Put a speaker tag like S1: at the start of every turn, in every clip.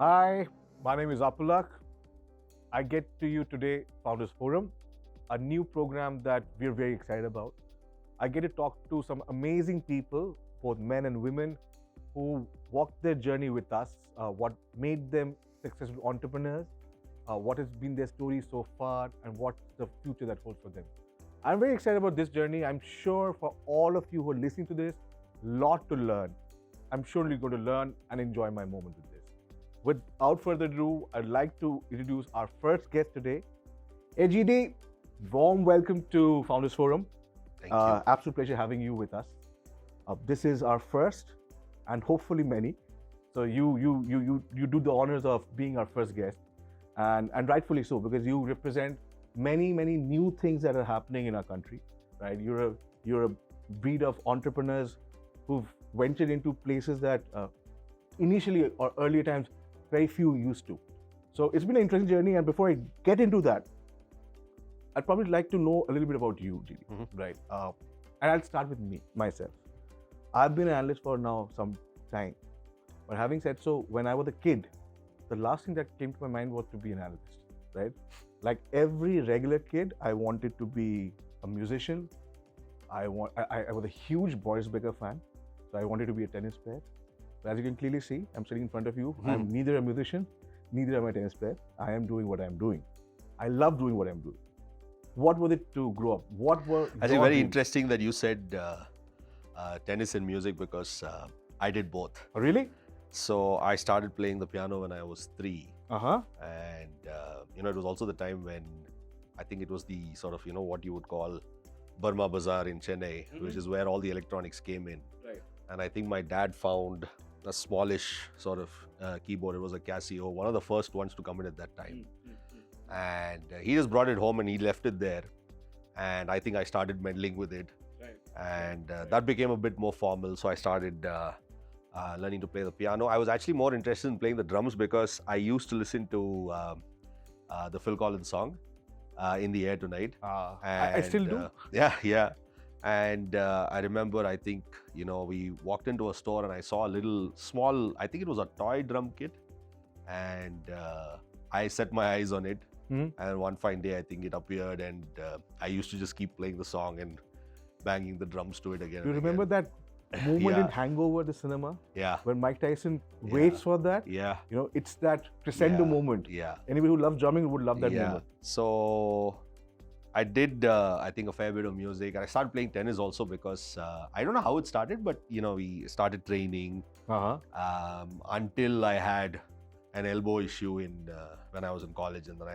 S1: Hi, my name is Apulak. I get to you today, Founders Forum, a new program that we're very excited about. I get to talk to some amazing people, both men and women, who walked their journey with us, what made them successful entrepreneurs, what has been their story so far, and what's the future that holds for them. I'm very excited about this journey. I'm sure for all of you who are listening to this, lot to learn. I'm sure you're going to learn and enjoy my moment with this. Without further ado, I'd like to introduce our first guest today. Hey GD, warm welcome to Founders Forum.
S2: Thank you.
S1: Absolute pleasure having you with us. This is our first, and hopefully many. So you do the honors of being our first guest, and rightfully so, because you represent many new things that are happening in our country, right? You're a breed of entrepreneurs who've ventured into places that initially or earlier times very few used to. So it's been an interesting journey, and before I get into that, I'd probably like to know a little bit about you, GD, right? And I'll start with myself. I've been an analyst for now some time, but having said so, when I was a kid, the last thing that came to my mind was to be an analyst, right? Like every regular kid, I wanted to be a musician. I was a huge Boris Becker fan, so I wanted to be a tennis player. But as you can clearly see, I'm sitting in front of you. I'm neither a musician, neither am I a tennis player. I am doing what I'm doing. I love doing what I'm doing. What was it to grow up? What were
S2: I think very interesting that you said tennis and music because I did both.
S1: Oh, really?
S2: So I started playing the piano when I was 3.
S1: Uh-huh.
S2: And it was also the time when I think it was the sort of, what you would call Burma Bazaar in Chennai, which is where all the electronics came in.
S1: Right.
S2: And I think my dad found a smallish sort of keyboard. It was a Casio, one of the first ones to come in at that time. And he just brought it home and he left it there. And I think I started meddling with it.
S1: Right.
S2: And that became a bit more formal. So I started learning to play the piano. I was actually more interested in playing the drums because I used to listen to the Phil Collins song, In the Air Tonight.
S1: I still do.
S2: Yeah. And I remember, I think, we walked into a store and I saw a little small, I think it was a toy drum kit. And I set my eyes on it. And one fine day, I think it appeared, and I used to just keep playing the song and banging the drums to it again.
S1: You remember that moment in Hangover, the cinema?
S2: Yeah.
S1: When Mike Tyson waits for that?
S2: Yeah.
S1: It's that crescendo moment.
S2: Yeah.
S1: Anybody who loves drumming would love that moment.
S2: So I did, I think, a fair bit of music, and I started playing tennis also because I don't know how it started, but we started training until I had an elbow issue when I was in college, and then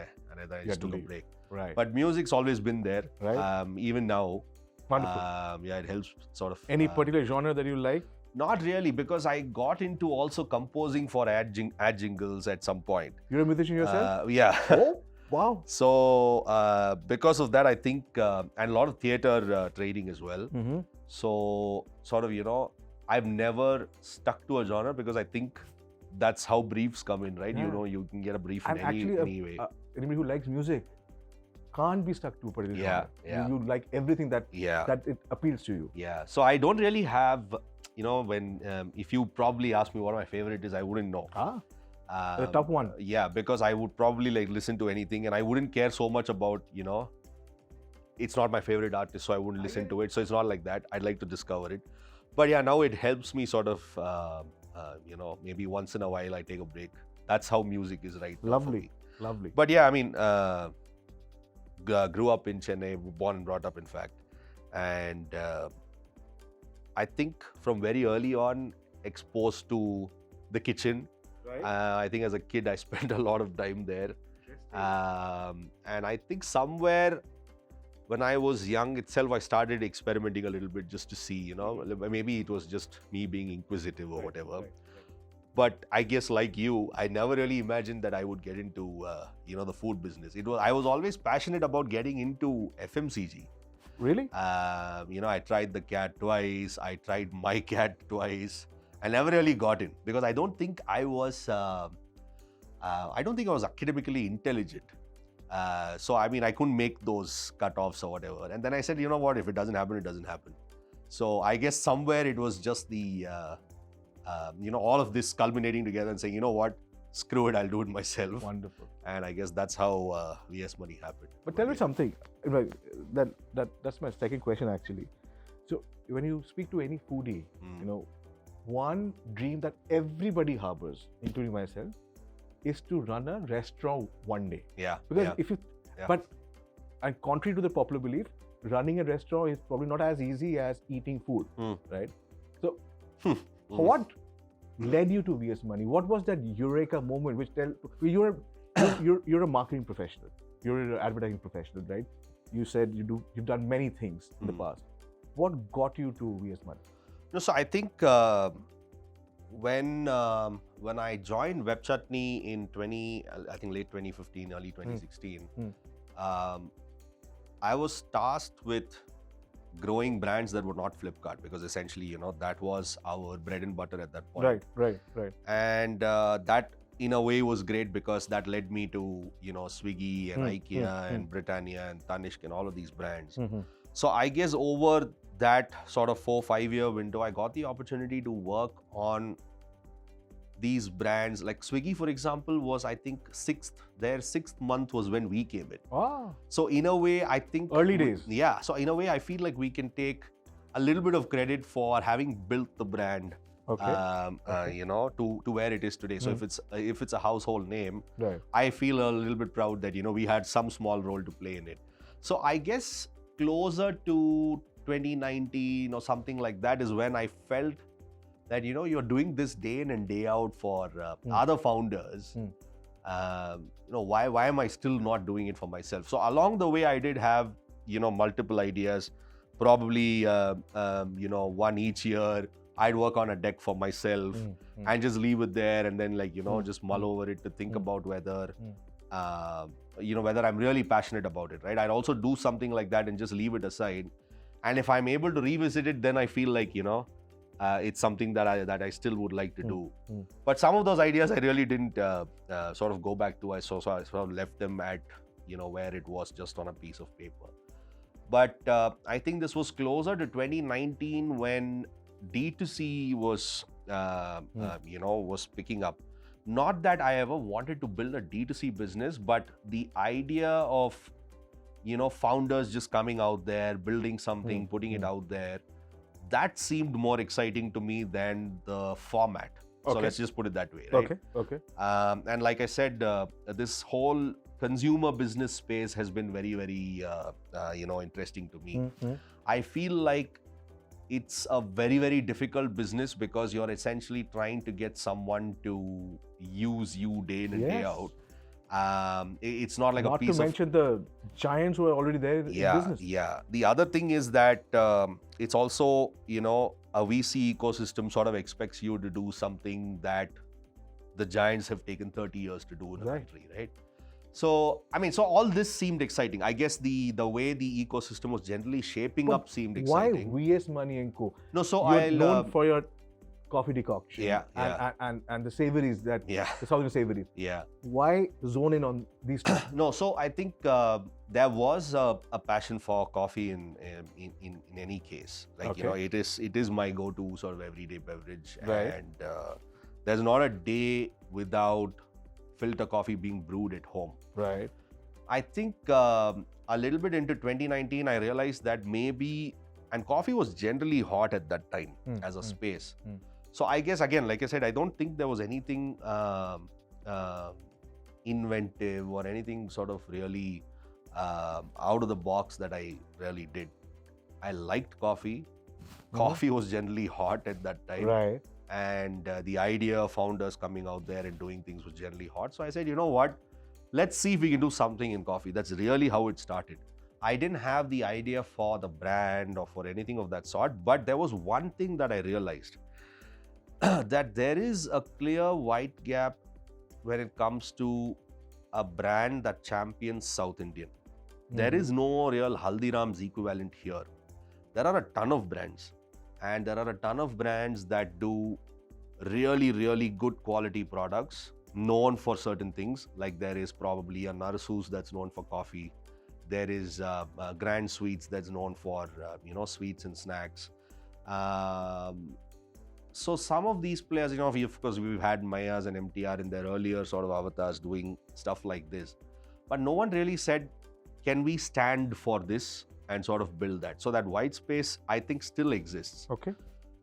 S2: I just took a break.
S1: Right.
S2: But music's always been there.
S1: Right.
S2: Even now.
S1: Wonderful.
S2: It helps sort of.
S1: Any particular genre that you like?
S2: Not really, because I got into also composing for ad jingles at some point.
S1: You're a musician yourself?
S2: Yeah.
S1: Oh, wow.
S2: So because of that, I think, and a lot of theater training as well. So sort of, I've never stuck to a genre because I think that's how briefs come in, right?
S1: Yeah.
S2: You can get a brief
S1: And
S2: in
S1: actually,
S2: any way.
S1: Anybody who likes music can't be stuck to a particular genre.
S2: Yeah.
S1: You like everything that it appeals to you.
S2: Yeah. So I don't really have, when if you probably ask me what my favorite is, I wouldn't know.
S1: The top one.
S2: Yeah, because I would probably listen to anything, and I wouldn't care so much about, it's not my favorite artist, so I wouldn't listen to it. So it's not like that. I'd like to discover it. But yeah, now it helps me sort of, maybe once in a while I take a break. That's how music is right now for me.
S1: Lovely.
S2: But yeah, I mean, grew up in Chennai, born and brought up, in fact. And I think from very early on, exposed to the kitchen.
S1: Right.
S2: I think as a kid, I spent a lot of time there. And I think somewhere when I was young itself, I started experimenting a little bit just to see, maybe it was just me being inquisitive or whatever.
S1: Right.
S2: But I guess like you, I never really imagined that I would get into, the food business. I was always passionate about getting into FMCG.
S1: Really?
S2: I tried the cat twice. I tried my cat twice. I never really got in because I don't think I was academically intelligent. So I couldn't make those cutoffs or whatever. And then I said, you know what? If it doesn't happen, it doesn't happen. So I guess somewhere it was just the all of this culminating together and saying, you know what, screw it, I'll do it myself.
S1: Wonderful.
S2: And I guess that's how VS Money happened.
S1: But tell me something. That's my second question actually. So when you speak to any foodie, one dream that everybody harbors, including myself, is to run a restaurant one day.
S2: Yeah.
S1: Because and contrary to the popular belief, running a restaurant is probably not as easy as eating food, right? So, what led you to VS Money? What was that eureka moment? You're a marketing professional, you're an advertising professional, right? You said you've done many things in the past. What got you to VS Money?
S2: No, so I think when I joined Web Chutney in late 2015, early 2016, I was tasked with growing brands that were not Flipkart, because essentially, that was our bread and butter at that point.
S1: Right.
S2: And that in a way was great, because that led me to, Swiggy and IKEA and Britannia and Tanishq and all of these brands. So I guess over that sort of 4-5 year window, I got the opportunity to work on these brands. Like Swiggy, for example, was, I think, their sixth month was when we came in.
S1: Ah.
S2: So in a way, I think
S1: early days.
S2: Yeah. So in a way, I feel like we can take a little bit of credit for having built the brand, to where it is today. So if it's a household name,
S1: right,
S2: I feel a little bit proud that we had some small role to play in it. So I guess closer to 2019 or something like that is when I felt that you're doing this day in and day out for other founders. Why am I still not doing it for myself? So along the way, I did have multiple ideas. Probably one each year. I'd work on a deck for myself and just leave it there, and then just mull over it to think about whether whether I'm really passionate about it, right? I'd also do something like that and just leave it aside. And if I'm able to revisit it, then I feel like it's something that I still would like to do. But some of those ideas I really didn't sort of go back to. I sort of left them at where it was, just on a piece of paper. But I think this was closer to 2019 when D2C was was picking up. Not that I ever wanted to build a D2C business, but the idea of founders just coming out there, building something, putting it out there, that seemed more exciting to me than the format. So let's just put it that way, right?
S1: Okay.
S2: And like I said, this whole consumer business space has been very, very interesting to me. I feel like it's a very, very difficult business, because you're essentially trying to get someone to use you day in and day out. It's not like
S1: not
S2: a piece of...
S1: Not to mention the giants who are already there in business.
S2: Yeah. The other thing is that it's also, a VC ecosystem sort of expects you to do something that the giants have taken 30 years to do in a country, right? So, so all this seemed exciting. I guess the way the ecosystem was generally shaping up seemed exciting.
S1: Why VS Money and Co?
S2: No, so
S1: you're known for your coffee decoction.
S2: Yeah.
S1: And the savories the southern savories.
S2: Yeah.
S1: Why zone in on these two?
S2: No, so I think there was a passion for coffee in any case. Like, it is my go-to sort of everyday beverage.
S1: Right.
S2: And there's not a day without filter coffee being brewed at home.
S1: Right.
S2: I think a little bit into 2019, I realized that maybe, and coffee was generally hot at that time as a space. So I guess, again, like I said, I don't think there was anything inventive or anything sort of really out of the box that I really did. I liked coffee. Coffee was generally hot at that time.
S1: Right.
S2: And the idea of founders coming out there and doing things was generally hot. So I said, you know what? Let's see if we can do something in coffee. That's really how it started. I didn't have the idea for the brand or for anything of that sort, but there was one thing that I realized, that there is a clear white gap when it comes to a brand that champions South Indian. There is no real Haldiram's equivalent here. There are a ton of brands, and there are a ton of brands that do really, really good quality products, known for certain things. Like there is probably a Narasu's that's known for coffee. There is Grand Sweets that's known for sweets and snacks. So some of these players, you know, of course, we've had Mayas and MTR in their earlier sort of avatars doing stuff like this. But no one really said, can we stand for this and sort of build that? So that white space, I think, still exists.
S1: Okay.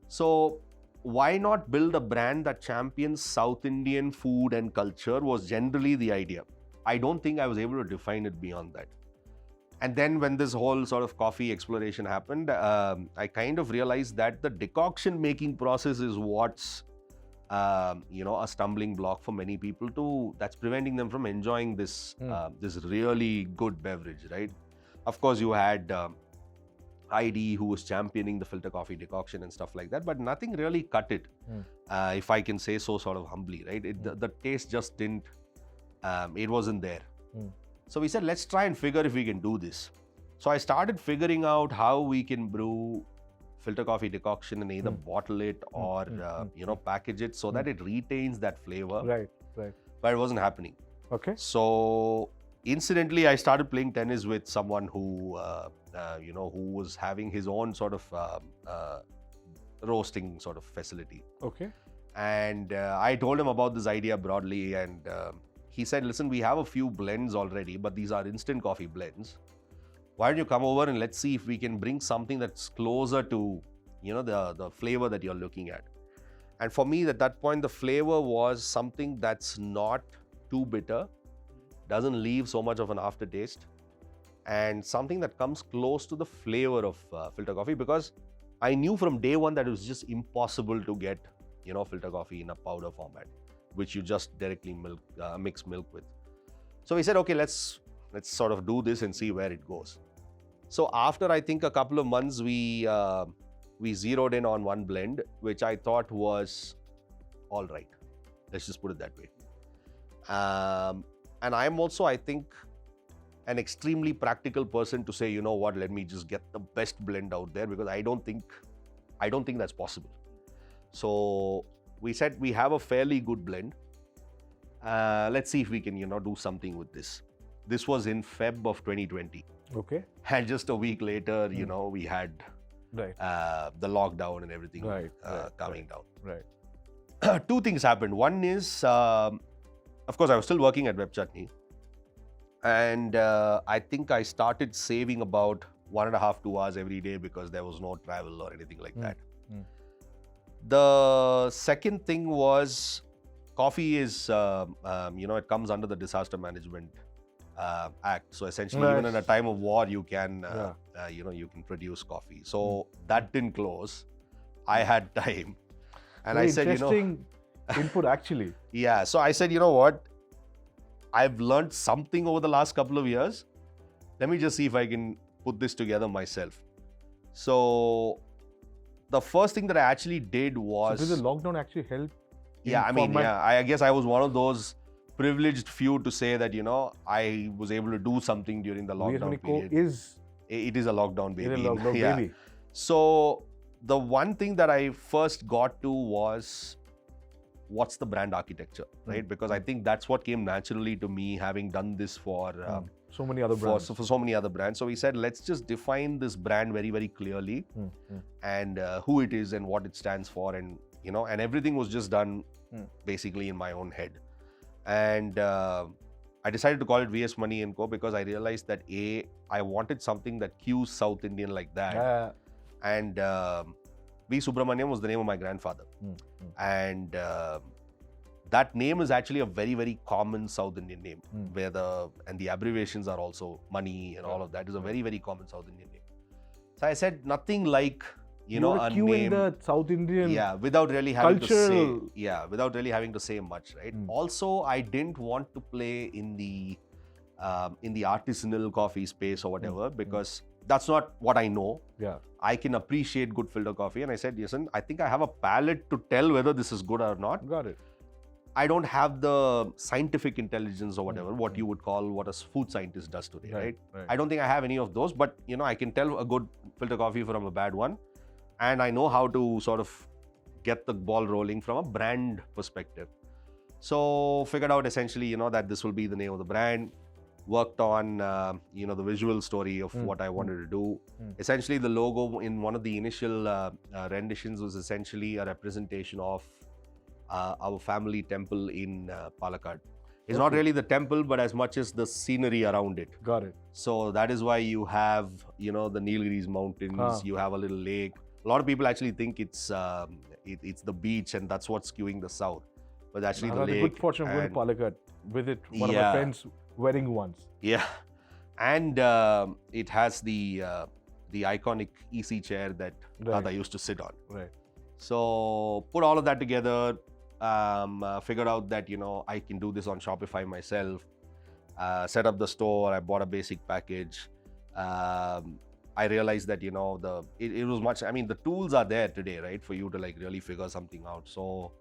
S2: So why not build a brand that champions South Indian food and culture was generally the idea. I don't think I was able to define it beyond that. And then when this whole sort of coffee exploration happened, I kind of realized that the decoction making process is what's, a stumbling block for many people that's preventing them from enjoying this, this really good beverage, right? Of course, you had ID who was championing the filter coffee decoction and stuff like that, but nothing really cut it, if I can say so sort of humbly, right? The taste just didn't, it wasn't there. So we said, let's try and figure if we can do this. So I started figuring out how we can brew filter coffee decoction and either bottle it or, package it so that it retains that flavor.
S1: Right.
S2: But it wasn't happening.
S1: Okay.
S2: So incidentally, I started playing tennis with someone who, who was having his own sort of roasting sort of facility.
S1: Okay.
S2: And I told him about this idea broadly, and he said, listen, we have a few blends already, but these are instant coffee blends. Why don't you come over and let's see if we can bring something that's closer to, the flavor that you're looking at. And for me, at that point, the flavor was something that's not too bitter, doesn't leave so much of an aftertaste, and something that comes close to the flavor of filter coffee, because I knew from day one that it was just impossible to get, filter coffee in a powder format, which you just directly mix milk with. So we said, okay, let's sort of do this and see where it goes. So after I think a couple of months, we zeroed in on one blend, which I thought was all right. Let's just put it that way. And I'm also, I think, an extremely practical person to say, you know what, let me just get the best blend out there, because I don't think that's possible. So we said we have a fairly good blend. Let's see if we can, do something with this. This was in Feb of 2020.
S1: Okay.
S2: And just a week later, we had the lockdown and everything coming down.
S1: Right.
S2: Two things happened. One is, of course, I was still working at Web Chutney. And I think I started saving about 1.5 to 2 hours every day because there was no travel or anything like that. The second thing was, coffee is, it comes under the Disaster Management Act. So essentially, even in a time of war, you can, you can produce coffee. So that didn't close. I had time. And
S1: Very
S2: I said,
S1: interesting input actually.
S2: Yeah. So I said, you know what? I've learned something over the last couple of years. Let me just see if I can put this together myself. So the first thing that I actually did was...
S1: So did the lockdown actually help?
S2: I guess I was one of those privileged few to say that, I was able to do something during the lockdown period. It is a lockdown baby.
S1: It is a lockdown baby.
S2: So the one thing that I first got to was, what's the brand architecture, right? Because I think that's what came naturally to me, having done this for
S1: so many other brands.
S2: For so many other brands. So we said, let's just define this brand very, very clearly, and who it is and what it stands for, and and everything was just done basically in my own head. And I decided to call it VS Money & Co. because I realized that I wanted something that cues South Indian like that, and V. Subramaniam was the name of my grandfather. And that name is actually a very, very common South Indian name, where the abbreviations are also money and all of that is a very, very common South Indian name. So I said, nothing like, a name.
S1: The South Indian
S2: without really having
S1: cultural...
S2: to say, without really having to say much, right? Also, I didn't want to play in the artisanal coffee space or whatever, because that's not what I know. I can appreciate good filter coffee. And I said, listen, I think I have a palate to tell whether this is good or not.
S1: Got it.
S2: I don't have the scientific intelligence or whatever, what you would call what a food scientist does today, right? I don't think I have any of those, but I can tell a good filter coffee from a bad one. And I know how to sort of get the ball rolling from a brand perspective. So figured out essentially, that this will be the name of the brand. worked on, the visual story of what I wanted to do. Essentially, the logo in one of the initial renditions was essentially a representation of our family temple in Palakkad. It's not really the temple, but as much as the scenery around it.
S1: Got it.
S2: So that is why you have, the Nilgiris mountains, you have a little lake. A lot of people actually think it's the beach and that's what's skewing the south. But actually
S1: I
S2: the
S1: had the
S2: lake.
S1: good fortune of going to Palakkad, visit one of my friends' wedding once.
S2: Yeah. And it has the iconic easy chair that Dada used to sit on.
S1: Right.
S2: So put all of that together, figured out that, I can do this on Shopify myself, set up the store, I bought a basic package. I realized that, it was much, the tools are there today, right, for you to like really figure something out. So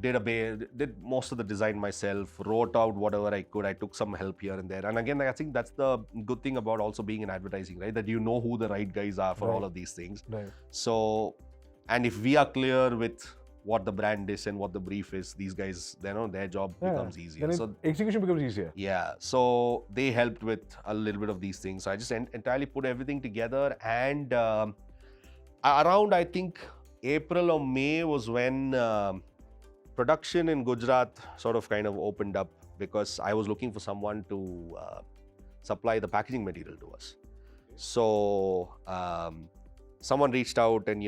S2: did most of the design myself, wrote out whatever I could. I took some help here and there. And again, I think that's the good thing about also being in advertising, right? That you know who the right guys are for all of these things.
S1: Right.
S2: So, and if we are clear with what the brand is and what the brief is, these guys, their job becomes easier.
S1: Then
S2: so
S1: execution becomes easier.
S2: Yeah. So they helped with a little bit of these things. So I just entirely put everything together. And around, I think, April or May was when production in Gujarat sort of kind of opened up, because I was looking for someone to supply the packaging material to us. So someone reached out and,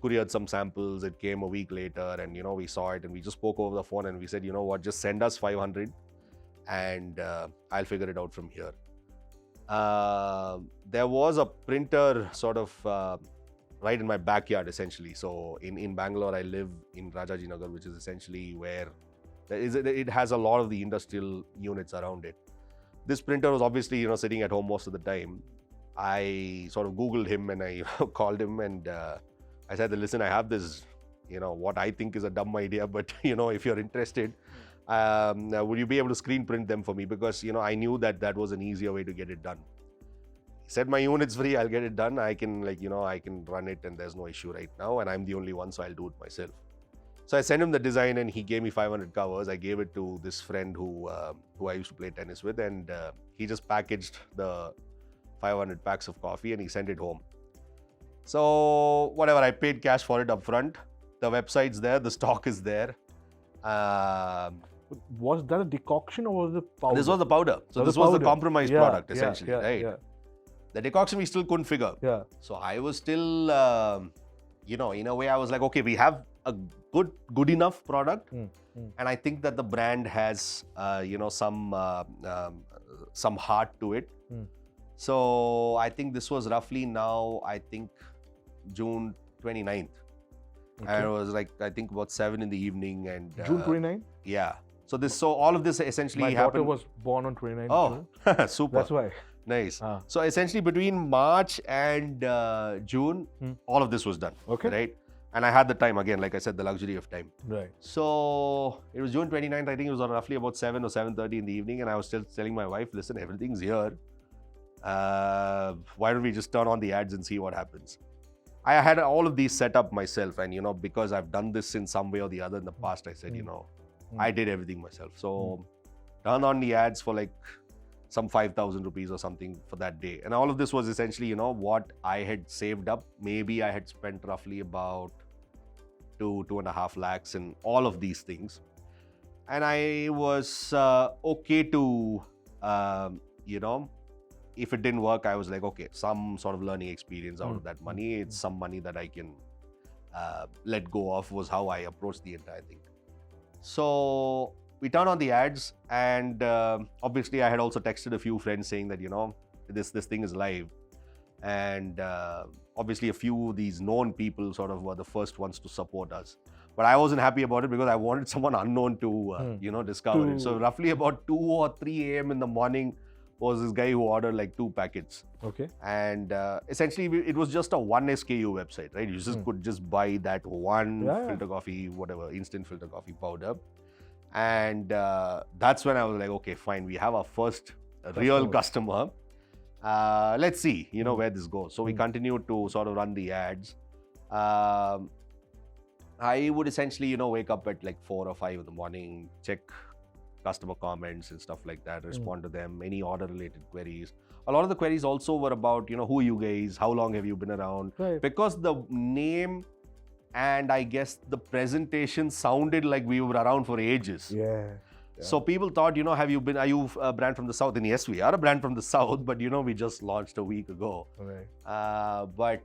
S2: couriered some samples. It came a week later and, we saw it and we just spoke over the phone and we said, just send us 500 and I'll figure it out from here. There was a printer sort of right in my backyard, essentially. So in Bangalore, I live in Rajaji Nagar, which is essentially where it has a lot of the industrial units around it. This printer was obviously, sitting at home most of the time. I sort of Googled him and I called him and I said, listen, I have this, what I think is a dumb idea, but, if you're interested, would you be able to screen print them for me? Because, I knew that was an easier way to get it done. He said, my unit's free, I'll get it done. I can I can run it and there's no issue right now. And I'm the only one, so I'll do it myself. So I sent him the design and he gave me 500 covers. I gave it to this friend who I used to play tennis with, and he just packaged the 500 packs of coffee and he sent it home. So whatever, I paid cash for it up front. The website's there, the stock is there.
S1: Was that a decoction or was it powder?
S2: This was the powder. So this was the compromised product, essentially, right? Yeah. The decoction we still couldn't figure.
S1: Yeah.
S2: So I was still, in a way I was like, okay, we have a good enough product. And I think that the brand has, some heart to it. So I think this was roughly now, June 29th. Okay. And it was like, I think about 7 in the evening. And
S1: June 29th?
S2: Yeah. So all of this essentially happened.
S1: My daughter was born on 29th.
S2: Oh, super.
S1: That's why.
S2: Nice. So essentially between March and June, all of this was done.
S1: Okay.
S2: Right? And I had the time, again, like I said, the luxury of time.
S1: Right.
S2: So it was June 29th. I think it was roughly about 7 or 7:30 in the evening. And I was still telling my wife, listen, everything's here. Why don't we just turn on the ads and see what happens? I had all of these set up myself. And, because I've done this in some way or the other in the past, I said, I did everything myself. So turn on the ads for like some 5,000 rupees or something for that day. And all of this was essentially, what I had saved up. Maybe I had spent roughly about 2.5 lakhs in all of these things. And I was okay to, if it didn't work, I was like, okay, some sort of learning experience out of that money. It's some money that I can let go of, was how I approached the entire thing. So we turned on the ads, and obviously I had also texted a few friends saying that, this thing is live. And obviously a few of these known people sort of were the first ones to support us. But I wasn't happy about it because I wanted someone unknown to, discover it. So roughly about 2 or 3 a.m. in the morning was this guy who ordered like 2 packets.
S1: Okay.
S2: And essentially it was just a 1 SKU website, right? You just could just buy that one filter coffee, whatever, instant filter coffee powder. And that's when I was like, okay, fine, we have our first real customer. Let's see, where this goes. So we continued to sort of run the ads. I would essentially, wake up at like 4 or 5 in the morning, check customer comments and stuff like that, respond to them, any order related queries. A lot of the queries also were about, who are you guys, how long have you been around?
S1: Right.
S2: Because the name and I guess the presentation sounded like we were around for ages.
S1: Yeah.
S2: So people thought, are you a brand from the South? And yes, we are a brand from the South, but we just launched a week ago.
S1: Right.
S2: But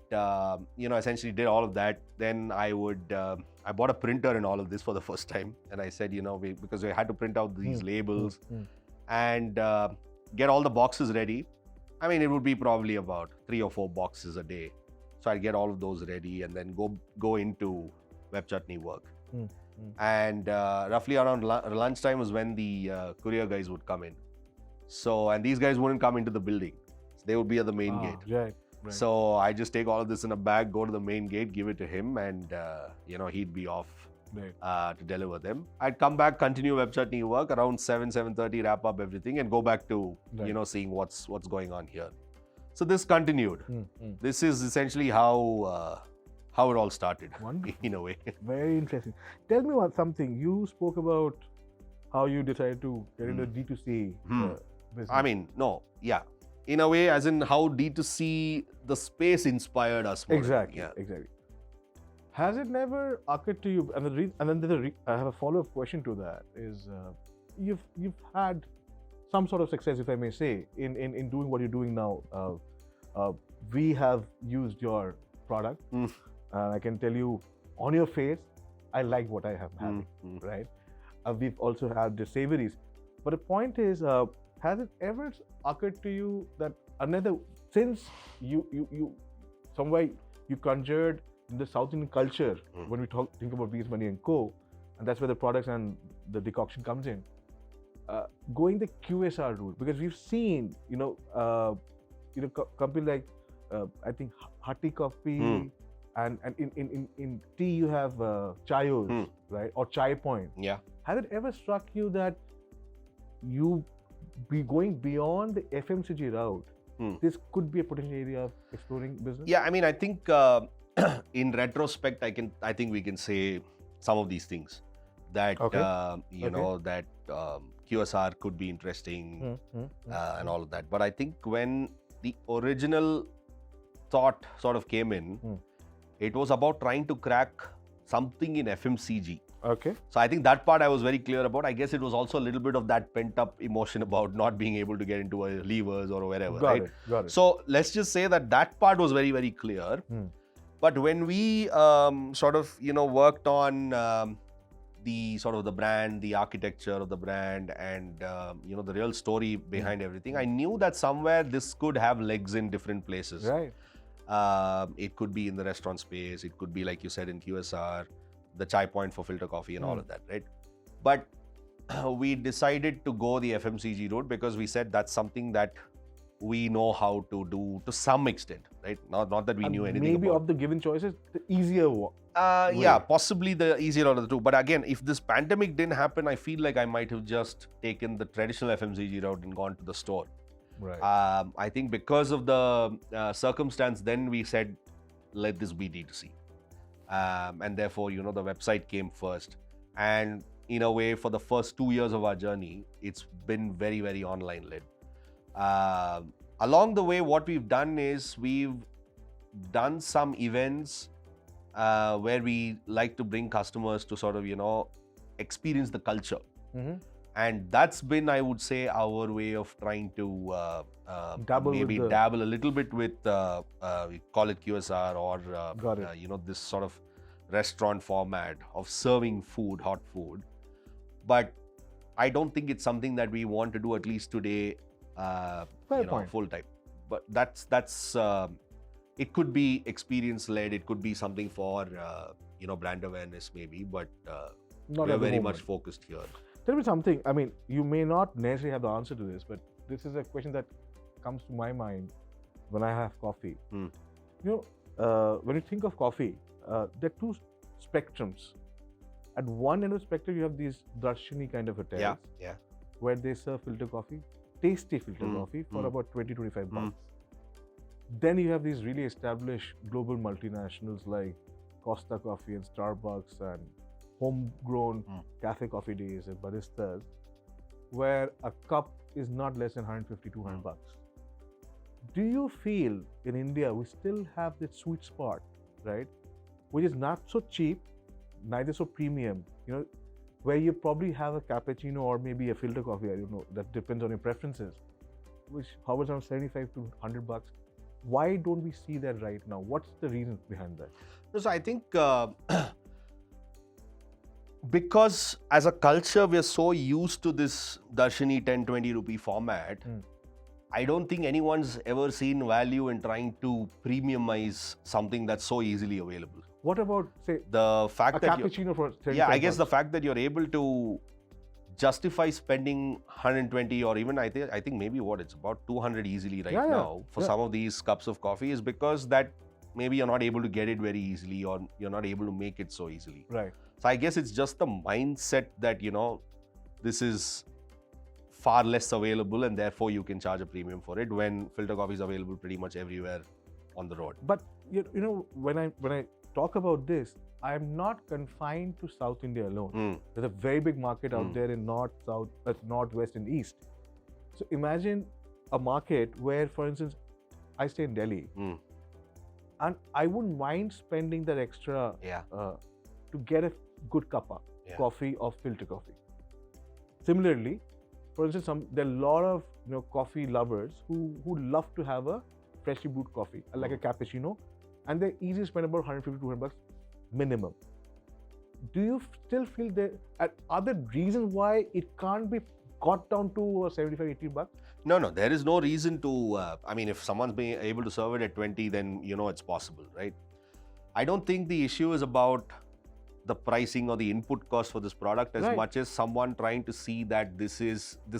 S2: essentially did all of that. Then I bought a printer and all of this for the first time. And I said, because we had to print out these labels and get all the boxes ready. I mean, it would be probably about 3 or 4 boxes a day. So I'd get all of those ready and then go into web chutney work. And roughly around lunchtime was when the courier guys would come in. So, and these guys wouldn't come into the building. So they would be at the main gate.
S1: Right.
S2: So I just take all of this in a bag, go to the main gate, give it to him, and he'd be off to deliver them. I'd come back, continue web chutney work around 7:30, wrap up everything, and go back to seeing what's going on here. So this continued. This is essentially how it all started.
S1: Wonderful.
S2: In a way.
S1: Very interesting. Tell me something. You spoke about how you decided to get into D2C business.
S2: I mean, no, yeah. In a way, as in how D2C, the space inspired us more.
S1: Exactly. Has it never occurred to you? And then I have a follow-up question to that. Is you've had some sort of success, if I may say, in doing what you're doing now. We have used your product. I can tell you, on your face, I like what I have had. Right. We've also had the savories, but the point is, has it ever occurred to you that since you somewhere you conjured the South Indian culture when we think about Bees Money and Co, and that's where the products and the decoction comes in, going the QSR route, because we've seen company like I think Hati Coffee and in tea you have Chayos, right, or Chai Point.
S2: Yeah.
S1: Has it ever struck you that you be going beyond the FMCG route? This could be a potential area of exploring business.
S2: Yeah, I mean, I think in retrospect, I think we can say some of these things that that QSR could be interesting and all of that. But I think when the original thought sort of came in, it was about trying to crack something in FMCG.
S1: Okay.
S2: So I think that part I was very clear about. I guess it was also a little bit of that pent-up emotion about not being able to get into a levers or wherever,
S1: Got
S2: right?
S1: it.
S2: So let's just say that part was very, very clear. But when we sort of, worked on the sort of the brand, the architecture of the brand, and the real story behind everything, I knew that somewhere this could have legs in different places.
S1: Right.
S2: It could be in the restaurant space. It could be, like you said, in QSR, the Chai Point for filter coffee and all of that, right? But we decided to go the FMCG route because we said that's something that we know how to do to some extent, right? Not that we knew anything
S1: maybe
S2: about.
S1: of the given choices, the easier one.
S2: Yeah, possibly the easier of the two. But again, if this pandemic didn't happen, I feel like I might have just taken the traditional FMCG route and gone to the store.
S1: Right.
S2: I think because of the circumstance, then we said, let this be D2C. And therefore, the website came first. And in a way, for the first 2 years of our journey, it's been very, very online led. Along the way, what we've done is we've done some events where we like to bring customers to sort of, experience the culture. And that's been, I would say, our way of trying to dabble a little bit with, we call it QSR or, this sort of restaurant format of serving food, hot food. But I don't think it's something that we want to do, at least today, full time. But that's it could be experience led. It could be something for, brand awareness maybe, but we're very much focused here.
S1: Tell me something. I mean, you may not necessarily have the answer to this, but this is a question that comes to my mind when I have coffee. When you think of coffee, there are two spectrums. At one end of the spectrum, you have these Darshini kind of hotels, where they serve filter coffee, tasty filter coffee for about 20-25 bucks. Then you have these really established global multinationals like Costa Coffee and Starbucks and homegrown cafe coffee days and baristas, where a cup is not less than 150, 200 bucks. Do you feel in India we still have this sweet spot, right? Which is not so cheap, neither so premium, where you probably have a cappuccino or maybe a filter coffee, I don't know, that depends on your preferences, which hovers around 75 to 100 bucks. Why don't we see that right now? What's the reason behind that?
S2: So I think because as a culture, we are so used to this Darshini 10, 20 rupee format. I don't think anyone's ever seen value in trying to premiumize something that's so easily available.
S1: What about, say,
S2: The fact
S1: a
S2: that
S1: cappuccino for 75
S2: yeah, I guess the
S1: bucks?
S2: fact that you're able to justify spending 120 or even I think maybe it's about 200 easily right now for some of these cups of coffee is because that maybe you're not able to get it very easily or you're not able to make it so easily.
S1: Right.
S2: So I guess it's just the mindset that, this is far less available and therefore you can charge a premium for it when filter coffee is available pretty much everywhere on the road.
S1: But when I talk about this, I'm not confined to South India alone. There's a very big market out there in North, South, North, West, and East. So imagine a market where, for instance, I stay in Delhi, and I wouldn't mind spending that extra to get a good cup of coffee or filter coffee. Similarly, for instance, there are a lot of coffee lovers who love to have a freshly brewed coffee, like a cappuccino, and they're easy to spend about 150 to 200 bucks minimum. Do you still feel there are other reasons why it can't be got down to 75, 80 bucks?
S2: No, there is no reason to, if someone's being able to serve it at 20, then it's possible, right? I don't think the issue is about the pricing or the input cost for this product as much as someone trying to see that this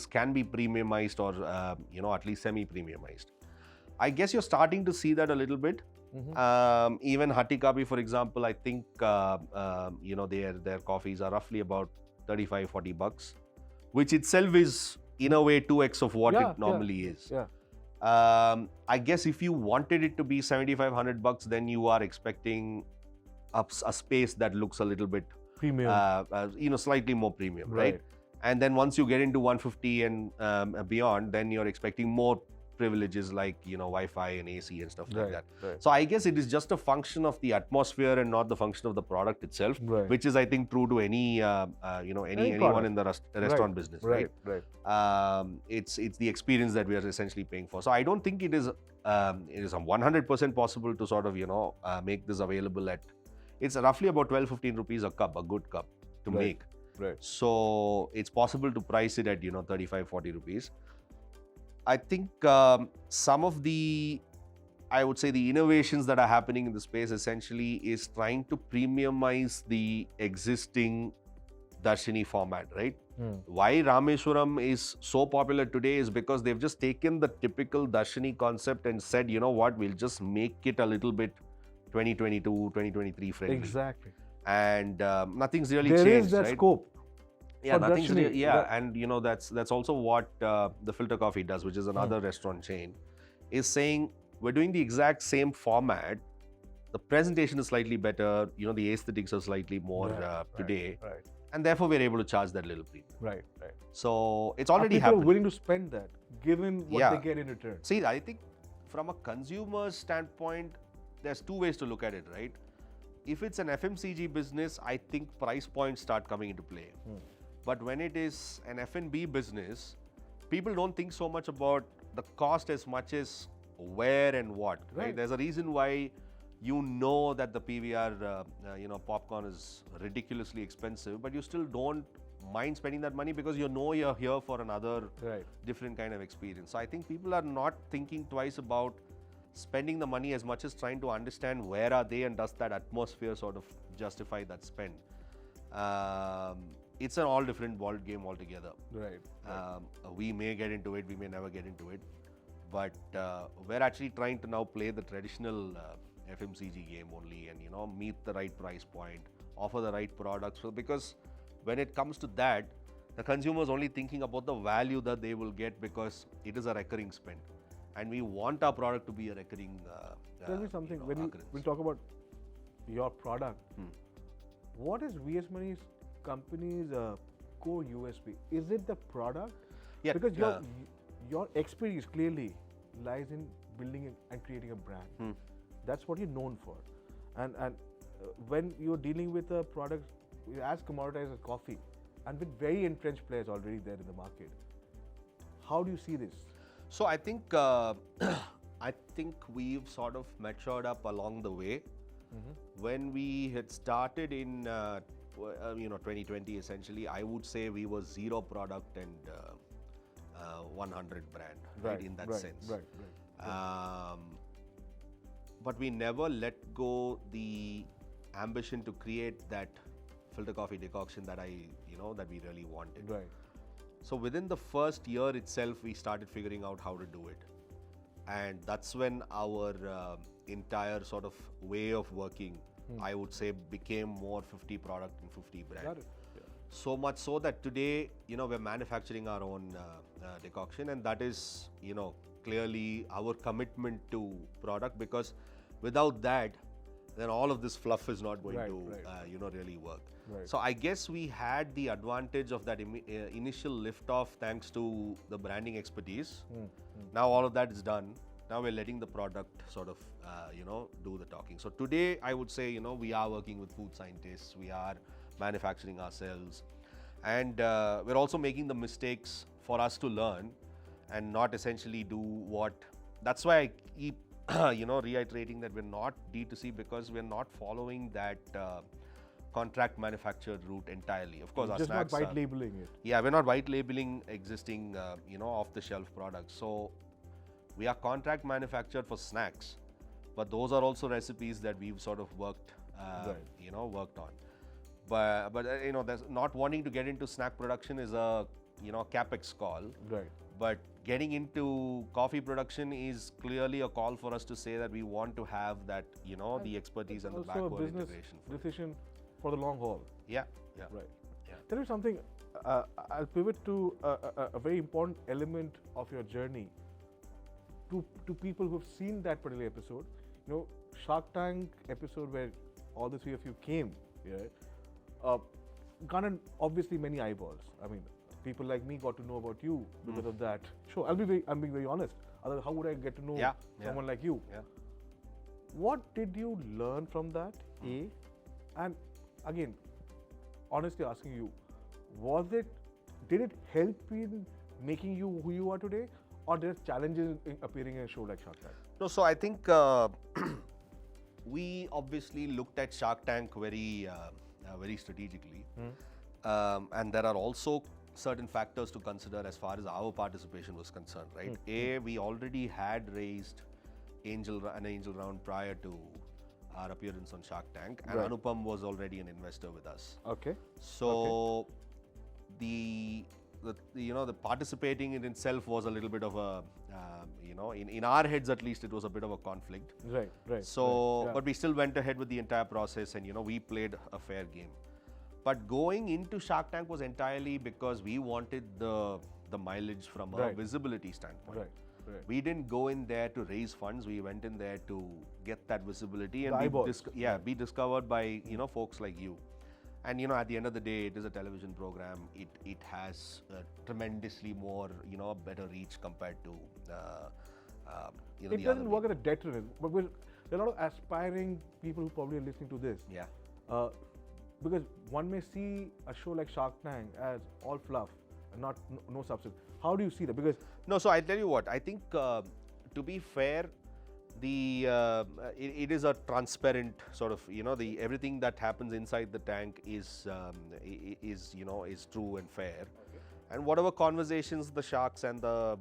S2: can be premiumized or, at least semi-premiumized. I guess you're starting to see that a little bit. Even Hatti Kapi, for example, I think, their coffees are roughly about 35, 40 bucks, which itself is in a way 2x of what it normally is. I guess if you wanted it to be 75, 100 bucks, then you are expecting a space that looks a little bit
S1: premium,
S2: slightly more premium, right? And then once you get into 150 and beyond, then you're expecting more privileges like Wi-Fi and AC and stuff like that. So I guess it is just a function of the atmosphere and not the function of the product itself, which is I think true to any anyone in the restaurant business, right? It's the experience that we are essentially paying for. So I don't think it is 100% possible to sort of make this available at. It's roughly about 12-15 rupees a cup, a good cup to make. So it's possible to price it at 35-40 rupees. I think some of the, I would say, the innovations that are happening in the space essentially is trying to premiumize the existing Darshini format, right? Why Rameswaram is so popular today is because they've just taken the typical Darshini concept and said, you know what, we'll just make it a little bit 2022, 2023 friendly.
S1: Exactly.
S2: And nothing's really changed,
S1: There is that
S2: right?
S1: scope.
S2: Nothing's really, and that's also what the Filter Coffee does, which is another restaurant chain, is saying we're doing the exact same format. The presentation is slightly better, the aesthetics are slightly more today, and therefore we're able to charge that little premium.
S1: Right.
S2: So it's already
S1: people
S2: happening.
S1: are willing to spend that, given what they get in return.
S2: See, I think from a consumer standpoint, there's two ways to look at it, right? If it's an FMCG business, I think price points start coming into play. But when it is an F&B business, people don't think so much about the cost as much as where and what. Right? There's a reason why that the PVR, popcorn is ridiculously expensive, but you still don't mind spending that money because you're here for another different kind of experience. So I think people are not thinking twice about spending the money as much as trying to understand where are they and does that atmosphere sort of justify that spend. It's an all different ball game altogether. We may get into it, we may never get into it, but we're actually trying to now play the traditional FMCG game only and meet the right price point, offer the right products. So because when it comes to that, the consumer is only thinking about the value that they will get because it is a recurring spend, and we want our product to be a recurring.
S1: Tell me something. When we talk about your product, what is VS Money's company's core USP? Is it the product?
S2: Yeah,
S1: Because your expertise clearly lies in building and creating a brand. That's what you're known for. And when you're dealing with a product as commoditized as coffee, and with very entrenched players already there in the market, how do you see this?
S2: So I think I think we've sort of matured up along the way. When we had started in 2020, essentially, I would say we were zero product and 100 brand, right? In that sense. But we never let go the ambition to create that filter coffee decoction that we really wanted.
S1: Right.
S2: So within the first year itself, we started figuring out how to do it. And that's when our entire sort of way of working, I would say, became more 50 product and 50 brand.
S1: Got it. Yeah.
S2: So much so that today, we're manufacturing our own decoction, and that is, clearly our commitment to product, because without that, then all of this fluff is not going to really work.
S1: Right.
S2: So I guess we had the advantage of that initial liftoff thanks to the branding expertise. Now all of that is done. Now we're letting the product sort of, do the talking. So today I would say, we are working with food scientists, we are manufacturing ourselves, and we're also making the mistakes for us to learn and not essentially do what. That's why I keep, reiterating that we're not D2C, because we're not following that contract manufactured route entirely. Of course, our
S1: just
S2: snacks
S1: not white labeling it.
S2: Yeah, we're not white labeling existing, off-the-shelf products. So we are contract manufactured for snacks, but those are also recipes that we've sort of worked on. But there's not wanting to get into snack production is a capex call.
S1: Right.
S2: But getting into coffee production is clearly a call for us to say that we want to have that, the expertise and the backward integration.
S1: Also a business decision for the long haul.
S2: Yeah.
S1: Right.
S2: Yeah.
S1: Tell me something. I'll pivot to a very important element of your journey. To people who've seen that particular episode, Shark Tank episode where all the three of you came, garnered obviously many eyeballs. I mean, people like me got to know about you because of that. Sure, I'm being very honest. Otherwise, how would I get to know someone like you?
S2: Yeah.
S1: What did you learn from that? A, and again, honestly asking you, did it help in making you who you are today, or there are challenges in appearing in a show like Shark Tank?
S2: No, so I think we obviously looked at Shark Tank very strategically, and there are also certain factors to consider as far as our participation was concerned, right? A, we already had raised an angel round prior to our appearance on Shark Tank, and Anupam was already an investor with us.
S1: Okay.
S2: So the participating in itself was a little bit of a in our heads at least, it was a bit of a conflict.
S1: Right.
S2: So but we still went ahead with the entire process, and we played a fair game. But going into Shark Tank was entirely because we wanted the mileage from a visibility standpoint. Right. We didn't go in there to raise funds. We went in there to get that visibility and be discovered by folks like you. And at the end of the day, it is a television program. It has tremendously more better reach compared to
S1: it doesn't work as a deterrent, but there are a lot of aspiring people who probably are listening to this.
S2: Yeah.
S1: Because one may see a show like Shark Tank as all fluff and no substance. How do you see that? Because
S2: so I tell you what, I think to be fair, it is a transparent sort of everything that happens inside the tank is true and fair. Okay. And whatever conversations the sharks and the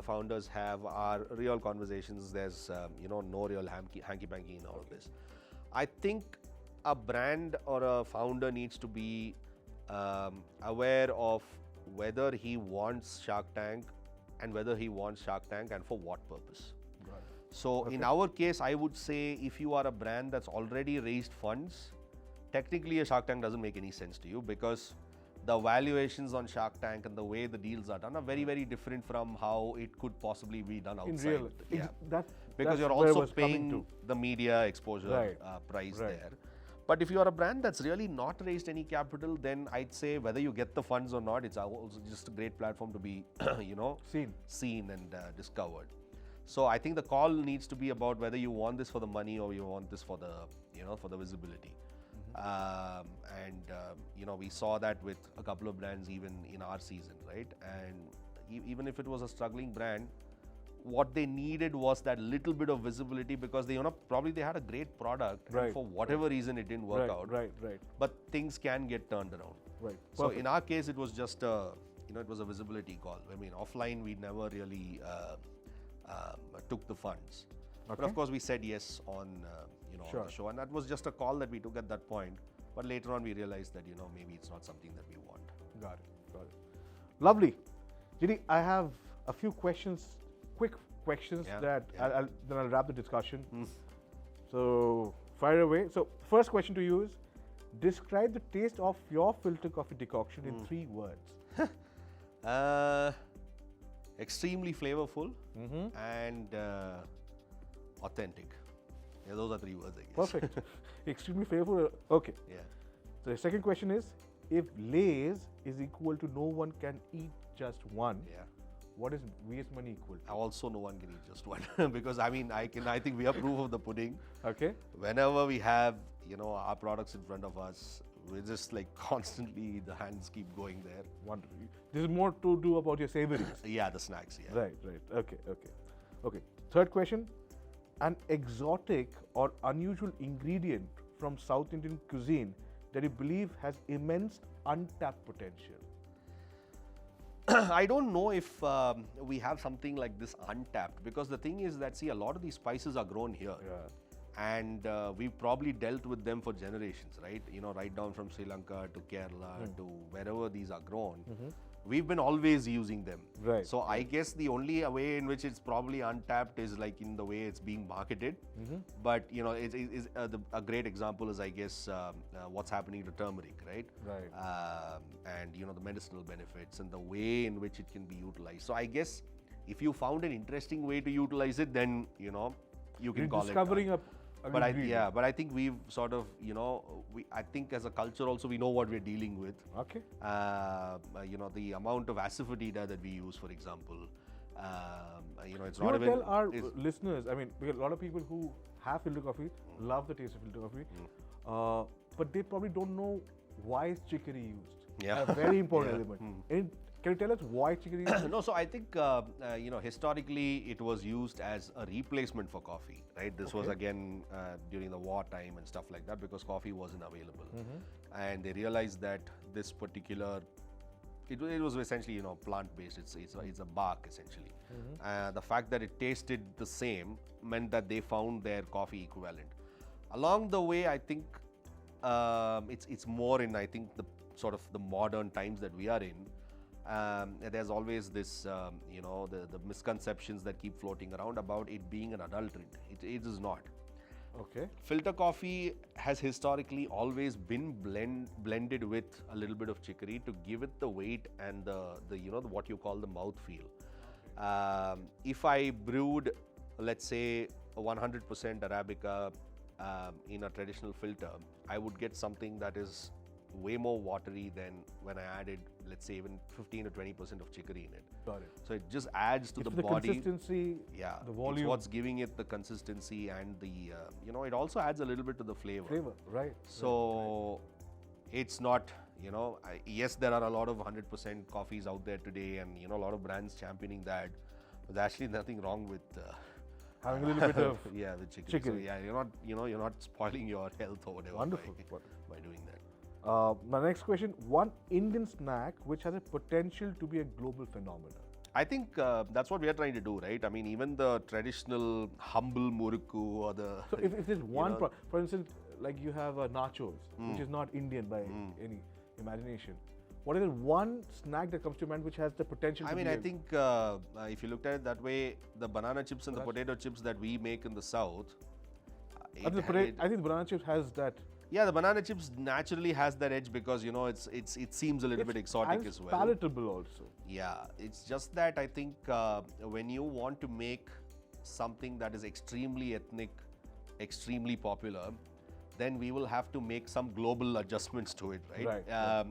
S2: founders have are real conversations. There's no real hanky panky in all of this. I think a brand or a founder needs to be aware of whether he wants Shark Tank and whether he wants Shark Tank and for what purpose.
S1: Right.
S2: So in our case, I would say if you are a brand that's already raised funds, technically a Shark Tank doesn't make any sense to you, because the valuations on Shark Tank and the way the deals are done are very, very different from how it could possibly be done outside.
S1: In real,
S2: because you're also paying the media exposure price there. But if you are a brand that's really not raised any capital, then I'd say whether you get the funds or not, it's also just a great platform to be, seen and discovered. So I think the call needs to be about whether you want this for the money or you want this for the, for the visibility. We saw that with a couple of brands even in our season, right? And even if it was a struggling brand, what they needed was that little bit of visibility because they, probably they had a great product, and for whatever reason it didn't work out.
S1: Right.
S2: But things can get turned around.
S1: Right.
S2: So
S1: Perfect.
S2: in our case, it was just a, it was a visibility call. I mean, offline we never really took the funds. But of course, we said yes on, on the show, and that was just a call that we took at that point. But later on, we realized that maybe it's not something that we want.
S1: Got it. Lovely. GD, I have a few questions, quick questions then I'll wrap the discussion. So fire away. So first question to you is, describe the taste of your filter coffee decoction in 3 words.
S2: Extremely flavorful and authentic. Yeah, those are 3 words, I guess.
S1: Perfect. Extremely flavorful. Okay.
S2: Yeah.
S1: So the second question is, if Lay's is equal to no one can eat just one, what is waste money equal to?
S2: Also, no one can eat just one because I think we are proof of the pudding.
S1: Okay.
S2: Whenever we have, our products in front of us, we're just like constantly, the hands keep going there.
S1: Wonderful. This is more to do about your savories.
S2: Yeah, the snacks. Yeah.
S1: Right. Okay. Third question, an exotic or unusual ingredient from South Indian cuisine that you believe has immense untapped potential.
S2: I don't know if we have something like this untapped, because the thing is that, see, a lot of these spices are grown here. And we've probably dealt with them for generations, right? Right down from Sri Lanka to Kerala to wherever these are grown. We've been always using them.
S1: Right.
S2: So I guess the only way in which it's probably untapped is like in the way it's being marketed. But a great example is, I guess, what's happening to turmeric, right?
S1: Right.
S2: And the medicinal benefits and the way in which it can be utilized. So I guess if you found an interesting way to utilize it, then you can call
S1: discovering
S2: it. But I think we've sort of, I think as a culture also we know what we're dealing with.
S1: Okay.
S2: The amount of asafoetida that we use, for example, it's
S1: You
S2: not
S1: want to
S2: even.
S1: tell our listeners, I mean, because a lot of people who have filter coffee love the taste of filter coffee, but they probably don't know why is chicory used.
S2: Yeah.
S1: A very important element. And can you tell us why chicory is used?
S2: No, so I think, historically it was used as a replacement for coffee, right? This was again during the war time and stuff like that, because coffee wasn't available. And they realized that this particular, it was essentially, plant-based. It's a bark, essentially. The fact that it tasted the same meant that they found their coffee equivalent. Along the way, I think it's more in, I think, the sort of the modern times that we are in. There's always this, the misconceptions that keep floating around about it being an adulterant. It is not.
S1: Okay.
S2: Filter coffee has historically always been blended with a little bit of chicory to give it the weight and the what you call the mouthfeel. If I brewed, let's say, 100% Arabica in a traditional filter, I would get something that is way more watery than when I added, let's say, even 15 or 20% of chicory in it.
S1: Got it.
S2: So it just adds to
S1: It's
S2: the
S1: the
S2: body.
S1: consistency, the volume.
S2: It's what's giving it the consistency and the, it also adds a little bit to the flavor.
S1: Right.
S2: So it's not, yes, there are a lot of 100% coffees out there today, and, a lot of brands championing that. But there's actually nothing wrong with
S1: having a little bit of
S2: with chicory.
S1: chicory.
S2: So, you're not spoiling your health or whatever
S1: Wonderful.
S2: by doing that.
S1: My next question, one Indian snack which has a potential to be a global phenomenon.
S2: I think that's what we are trying to do, right? I mean, even the traditional humble murukku or the...
S1: So if there's one, for instance, like you have nachos, which is not Indian by any imagination. What is one snack that comes to mind which has the potential to be
S2: I think if you looked at it that way, the banana chips and the potato chips that we make in the South...
S1: I think the banana chips has that...
S2: Yeah, the banana chips naturally has that edge because, it seems a little bit exotic as well.
S1: It's palatable also.
S2: Yeah, it's just that I think when you want to make something that is extremely ethnic, extremely popular, then we will have to make some global adjustments to it, right?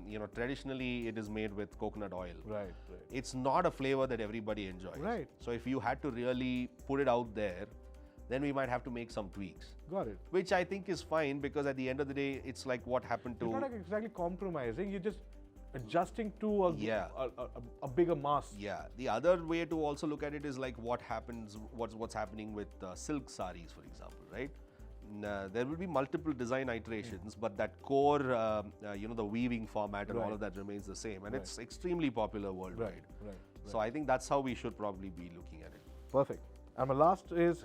S2: You know, traditionally it is made with coconut oil.
S1: Right.
S2: It's not a flavor that everybody enjoys.
S1: Right.
S2: So if you had to really put it out there, then we might have to make some tweaks.
S1: Got it.
S2: Which I think is fine, because at the end of the day, it's like what happened to...
S1: You're not exactly compromising, you're just adjusting to a bigger mass.
S2: Yeah. The other way to also look at it is like what's happening with silk saris, for example, right? There will be multiple design iterations, but that core, you know, the weaving format and all of that remains the same, and it's extremely popular worldwide.
S1: Right.
S2: So I think that's how we should probably be looking at it.
S1: Perfect. And my last is,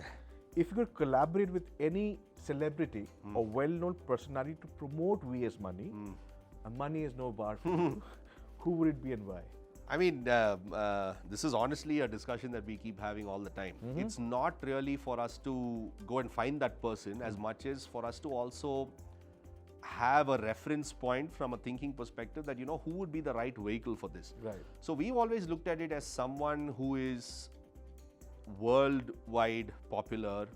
S1: if you could collaborate with any celebrity or well-known personality to promote VS Money, and money is no bar for you, who would it be and why?
S2: I mean, this is honestly a discussion that we keep having all the time. It's not really for us to go and find that person as much as for us to also have a reference point from a thinking perspective that, you know, who would be the right vehicle for this.
S1: Right.
S2: So we've always looked at it as someone who is worldwide popular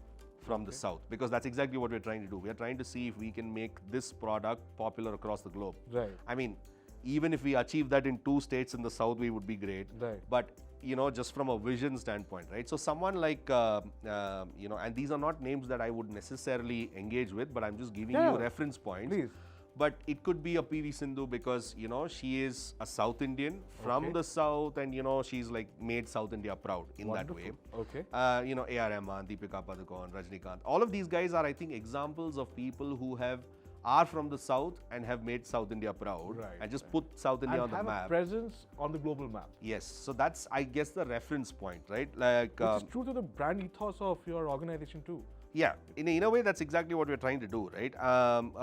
S2: from the South, because that's exactly what we're trying to do. We're trying to see if we can make this product popular across the globe.
S1: Right.
S2: I mean, even if we achieve that in 2 states in the South, we would be great.
S1: Right.
S2: But, you know, just from a vision standpoint, right? So someone like, you know, and these are not names that I would necessarily engage with, but I'm just giving you reference points.
S1: Please.
S2: But it could be a PV Sindhu, because, you know, she is a South Indian from the South, and, you know, she's like made South India proud in that way.
S1: Okay.
S2: You know, A.R. Rahman, Deepika Padukone, Rajnikant, all of these guys are, I think, examples of people who are from the South and have made South India proud, and just put South India on the
S1: have
S2: map.
S1: A presence on the global map.
S2: Yes, so that's, I guess, the reference point, right? Like,
S1: Which is true to the brand ethos of your organization too.
S2: Yeah, in a way, that's exactly what we're trying to do, right?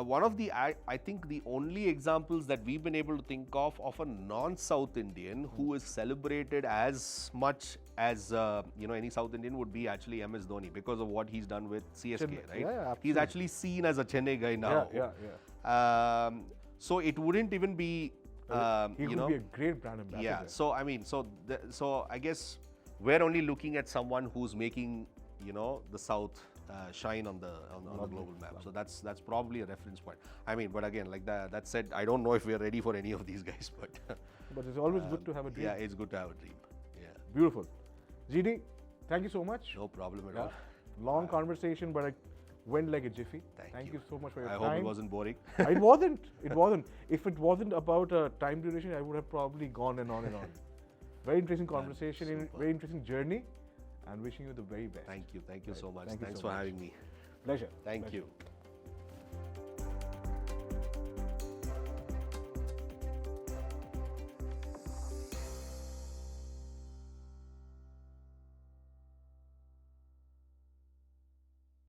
S2: One of the, I think, the only examples that we've been able to think of a non-South Indian who is celebrated as much as, you know, any South Indian would be actually MS Dhoni, because of what he's done with CSK, right?
S1: Yeah, absolutely.
S2: He's actually seen as a Chennai guy now.
S1: Yeah.
S2: So it wouldn't even be,
S1: he would be a great brand ambassador.
S2: Yeah, so I mean, so I guess we're only looking at someone who's making, you know, the South shine on the global map. So that's probably a reference point. I mean, but again, like that said, I don't know if we're ready for any of these guys, but
S1: it's always good to have a dream.
S2: Yeah, it's good to have a dream. Yeah.
S1: Beautiful. GD, thank you so much.
S2: No problem at all.
S1: Long conversation, but it went like a jiffy. Thank you so much for your time.
S2: I hope it wasn't boring.
S1: It wasn't. It wasn't. If it wasn't about time duration, I would have probably gone and on and on. Very interesting conversation, very interesting journey, and wishing you the very best.
S2: Thank you. Thank you so much.
S1: Thanks
S2: for having me.
S1: Pleasure.
S2: Thank you.